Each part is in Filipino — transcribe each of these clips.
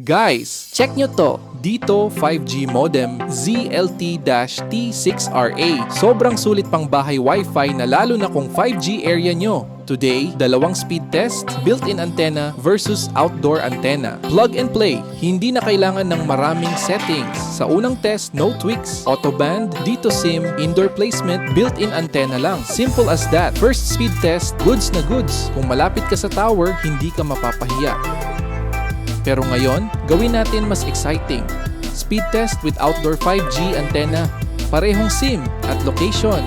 Guys, check nyo to! Dito 5G modem ZLT-T6RA. Sobrang sulit pang bahay Wi-Fi na lalo na kung 5G area nyo. Today, dalawang speed test, built-in antenna versus outdoor antenna. Plug and play, hindi na kailangan ng maraming settings. Sa unang test, no tweaks. Auto band, dito SIM, indoor placement, built-in antenna lang. Simple as that. First speed test, goods na goods. Kung malapit ka sa tower, hindi ka mapapahiya. Pero ngayon, gawin natin mas exciting. Speed test with outdoor 5G antenna. Parehong SIM at location.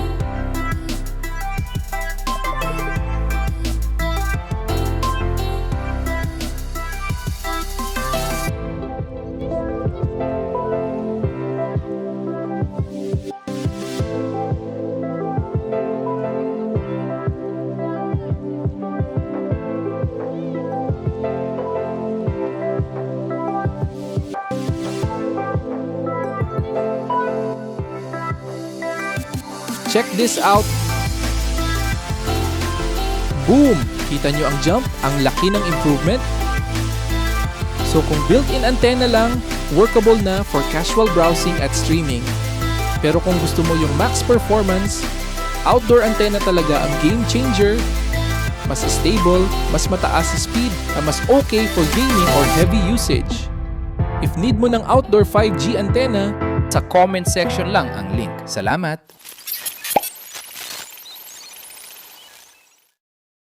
Check this out! Boom! Kita nyo ang jump? Ang laki ng improvement? So kung built-in antenna lang, workable na for casual browsing at streaming. Pero kung gusto mo yung max performance, outdoor antenna talaga ang game changer. Mas stable, mas mataas sa speed, at mas okay for gaming or heavy usage. If need mo ng outdoor 5G antenna, Sa comment section lang ang link. Salamat!